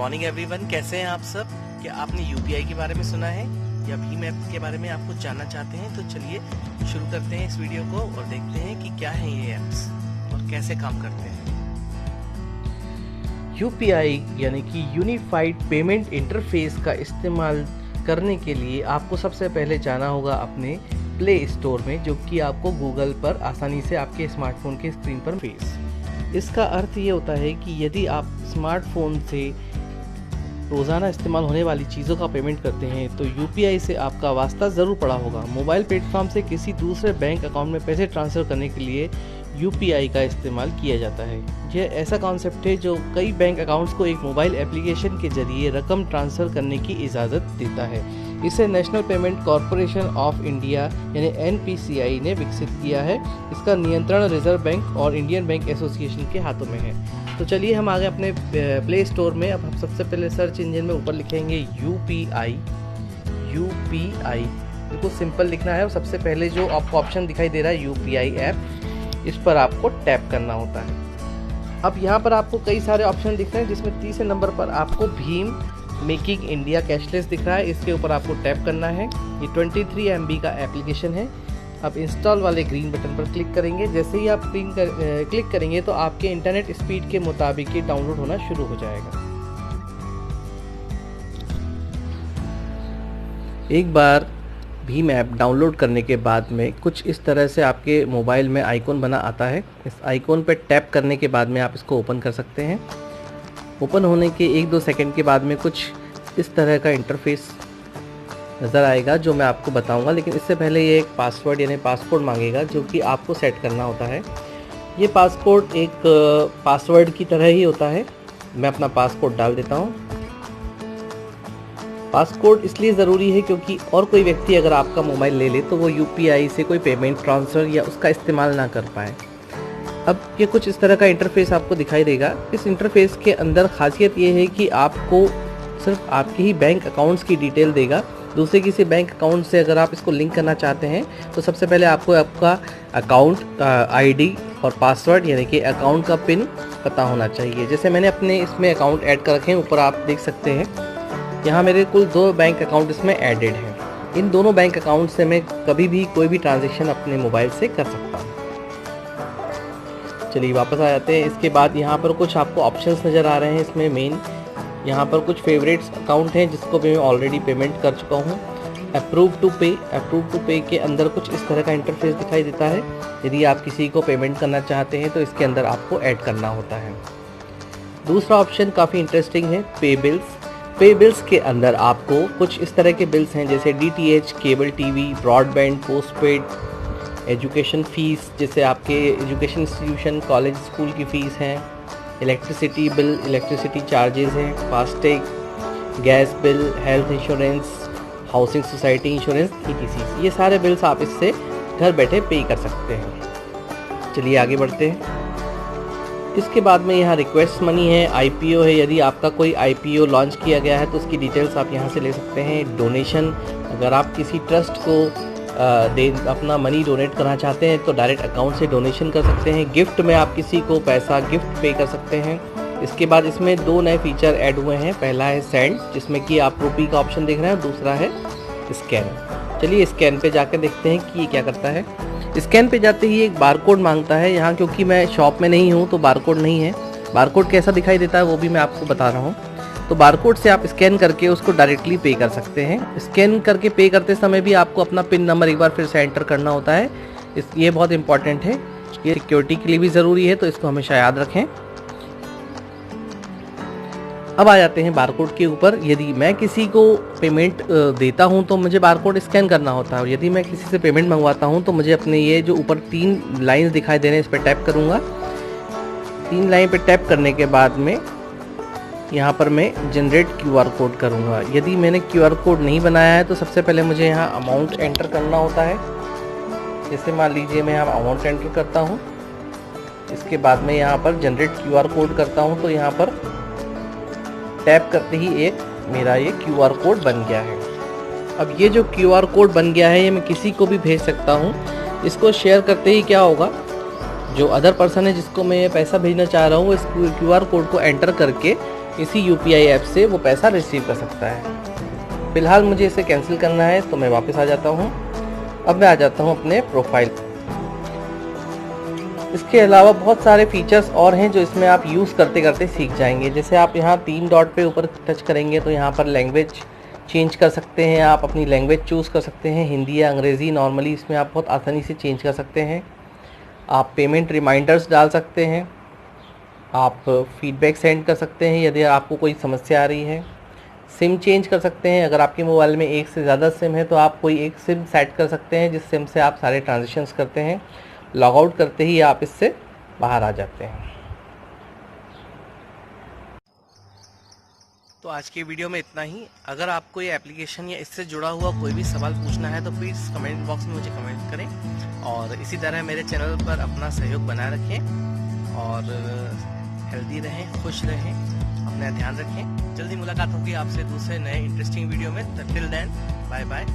Morning everyone, कैसे हैं आप सब। क्या आपने यूपीआई के बारे में सुना है या भीम ऐप के बारे में आप कुछ जानना चाहते हैं? तो चलिए शुरू करते हैं इस वीडियो को और देखते हैं कि क्या है ये ऐप्स और कैसे काम करते हैं। यूपीआई यानी कि यूनिफाइड पेमेंट इंटरफेस का इस्तेमाल करने के लिए आपको सबसे पहले जाना होगा अपने प्ले स्टोर में, जो कि आपको गूगल पर आसानी से आपके स्मार्टफोन के स्क्रीन पर फेस। इसका अर्थ ये होता है कि यदि आप स्मार्टफोन से रोज़ाना इस्तेमाल होने वाली चीज़ों का पेमेंट करते हैं तो यूपीआई से आपका वास्ता ज़रूर पड़ा होगा। मोबाइल प्लेटफॉर्म से किसी दूसरे बैंक अकाउंट में पैसे ट्रांसफ़र करने के लिए यूपीआई का इस्तेमाल किया जाता है। यह ऐसा कॉन्सेप्ट है जो कई बैंक अकाउंट्स को एक मोबाइल एप्लीकेशन के जरिए रकम ट्रांसफ़र करने की इजाज़त देता है। इसे national payment corporation of India यानी एनपीसीआई ने विकसित किया है। इसका नियंत्रण रिजर्व बैंक और इंडियन बैंक एसोसिएशन के हाथों में है। तो चलिए हम आगे अपने प्ले स्टोर में। अब हम सबसे पहले सर्च इंजन में ऊपर लिखेंगे यूपीआई। बिल्कुल सिंपल लिखना है और सबसे पहले जो आपको ऑप्शन दिखाई दे रहा है यूपीआई ऐप, इस पर आपको टैप करना होता है। अब यहाँ पर आपको कई सारे ऑप्शन दिख रहे हैं, जिसमें तीसरे नंबर पर आपको भीम मेकिंग इंडिया कैशलेस दिख रहा है। इसके ऊपर आपको टैप करना है। ये 23 MB का एप्लीकेशन है। अब इंस्टॉल वाले ग्रीन बटन पर क्लिक करेंगे। जैसे ही आप क्लिक करेंगे तो आपके इंटरनेट स्पीड के मुताबिक ये डाउनलोड होना शुरू हो जाएगा। एक बार भीम ऐप डाउनलोड करने के बाद में कुछ इस तरह से आपके मोबाइल में आइकॉन बना आता है। इस आइकॉन पर टैप करने के बाद में आप इसको ओपन कर सकते हैं। ओपन होने के 1-2 सेकंड के बाद में कुछ इस तरह का इंटरफेस नज़र आएगा, जो मैं आपको बताऊंगा। लेकिन इससे पहले ये एक पासवर्ड यानी पासकोड मांगेगा, जो कि आपको सेट करना होता है। ये पासकोड एक पासवर्ड की तरह ही होता है। मैं अपना पासकोड डाल देता हूँ। पासकोड इसलिए ज़रूरी है क्योंकि और कोई व्यक्ति अगर आपका मोबाइल ले ले तो वो यूपीआई से कोई पेमेंट ट्रांसफ़र या उसका इस्तेमाल ना कर पाए। अब ये कुछ इस तरह का इंटरफेस आपको दिखाई देगा। इस इंटरफेस के अंदर खासियत ये है कि आपको सिर्फ आपके ही बैंक अकाउंट्स की डिटेल देगा। दूसरे किसी बैंक अकाउंट से अगर आप इसको लिंक करना चाहते हैं तो सबसे पहले आपको आपका अकाउंट आईडी और पासवर्ड यानी कि अकाउंट का पिन पता होना चाहिए। जैसे मैंने अपने इसमें अकाउंट ऐड कर रखे हैं, ऊपर आप देख सकते हैं। यहाँ मेरे कुल 2 बैंक अकाउंट इसमें एडेड हैं। इन दोनों बैंक अकाउंट से मैं कभी भी कोई भी ट्रांजेक्शन अपने मोबाइल से कर सकता हूँ। चलिए वापस आ जाते हैं। इसके बाद यहाँ पर कुछ आपको ऑप्शंस नज़र आ रहे हैं। इसमें मेन यहाँ पर कुछ फेवरेट्स अकाउंट हैं जिसको भी मैं ऑलरेडी पेमेंट कर चुका हूँ। अप्रूव टू पे के अंदर कुछ इस तरह का इंटरफेस दिखाई देता है। यदि आप किसी को पेमेंट करना चाहते हैं तो इसके अंदर आपको ऐड करना होता है। दूसरा ऑप्शन काफ़ी इंटरेस्टिंग है, पे बिल्स के अंदर आपको कुछ इस तरह के बिल्स हैं, जैसे DTH, cable TV, broadband, postpaid, education fees, जैसे आपके एजुकेशन इंस्टीट्यूशन, कॉलेज, स्कूल की फ़ीस हैं, इलेक्ट्रिसिटी बिल, इलेक्ट्रिसिटी चार्जेस हैं, FASTag, gas bill, health insurance, housing society insurance, ETC। ये सारे बिल्स आप इससे घर बैठे पे कर सकते हैं। चलिए आगे बढ़ते हैं। इसके बाद में यहाँ रिक्वेस्ट मनी है, IPO है। यदि आपका कोई IPO लॉन्च किया गया है तो उसकी डिटेल्स आप यहाँ से ले सकते हैं। डोनेशन, अगर आप किसी ट्रस्ट को अपना मनी डोनेट करना चाहते हैं तो डायरेक्ट अकाउंट से डोनेशन कर सकते हैं। गिफ्ट में आप किसी को पैसा गिफ्ट पे कर सकते हैं। इसके बाद इसमें 2 नए फीचर ऐड हुए हैं। पहला है सेंड, जिसमें कि आप रुपी का ऑप्शन देख रहे हैं, और दूसरा है स्कैन। चलिए स्कैन पे जाकर देखते हैं कि ये क्या करता है। स्कैन पे जाते ही एक बारकोड मांगता है। यहाँ क्योंकि मैं शॉप में नहीं हूँ तो बारकोड नहीं है। बारकोड कैसा दिखाई देता है वो भी मैं आपको बता रहा हूँ। तो बारकोड से आप स्कैन करके उसको डायरेक्टली पे कर सकते हैं। स्कैन करके पे करते समय भी आपको अपना पिन नंबर एक बार फिर से एंटर करना होता है। ये बहुत इंपॉर्टेंट है, ये सिक्योरिटी के लिए भी ज़रूरी है, तो इसको हमेशा याद रखें। अब आ जाते हैं बारकोड के ऊपर। यदि मैं किसी को पेमेंट देता हूं तो मुझे बारकोड स्कैन करना होता है, और यदि मैं किसी से पेमेंट मंगवाता हूं तो मुझे अपने ये जो ऊपर 3 लाइंस दिखाई दे रहे हैं इस पर टैप करूंगा। 3 लाइन पे टैप करने के बाद में यहाँ पर मैं जनरेट QR कोड करूँगा। यदि मैंने QR कोड नहीं बनाया है तो सबसे पहले मुझे यहाँ अमाउंट एंटर करना होता है। जैसे मान लीजिए मैं यहाँ अमाउंट एंटर करता हूँ, इसके बाद में यहाँ पर जनरेट QR कोड करता हूँ, तो यहाँ पर टैप करते ही एक मेरा ये QR कोड बन गया है। अब ये जो QR कोड बन गया है ये मैं किसी को भी भेज सकता हूँ। इसको शेयर करते ही क्या होगा, जो अदर पर्सन है जिसको मैं पैसा भेजना चाह रहा हूँ, इस QR कोड को एंटर करके इसी UPI ऐप से वो पैसा रिसीव कर सकता है। फ़िलहाल मुझे इसे कैंसिल करना है, तो मैं वापस आ जाता हूँ। अब मैं आ जाता हूँ अपने प्रोफाइल। इसके अलावा बहुत सारे फीचर्स और हैं जो इसमें आप यूज़ करते करते सीख जाएंगे। जैसे आप यहाँ 3 डॉट पे ऊपर टच करेंगे तो यहाँ पर लैंग्वेज चेंज कर सकते हैं, आप अपनी लैंग्वेज चूज़ कर सकते हैं, हिंदी या अंग्रेज़ी। नॉर्मली इसमें आप बहुत आसानी से चेंज कर सकते हैं। आप पेमेंट रिमाइंडर्स डाल सकते हैं, आप फीडबैक सेंड कर सकते हैं यदि आपको कोई समस्या आ रही है। सिम चेंज कर सकते हैं, अगर आपके मोबाइल में एक से ज़्यादा सिम है तो आप कोई एक सिम सेट कर सकते हैं जिस सिम से आप सारे ट्रांजेक्शन्स करते हैं। लॉग आउट करते ही आप इससे बाहर आ जाते हैं। तो आज की वीडियो में इतना ही। अगर आपको ये एप्लीकेशन या इससे जुड़ा हुआ कोई भी सवाल पूछना है तो प्लीज़ कमेंट बॉक्स में मुझे कमेंट करें, और इसी तरह मेरे चैनल पर अपना सहयोग बनाए रखें और हेल्दी रहें, खुश रहें, अपना ध्यान रखें। जल्दी मुलाकात होगी आपसे दूसरे नए इंटरेस्टिंग वीडियो में। Till then, bye bye.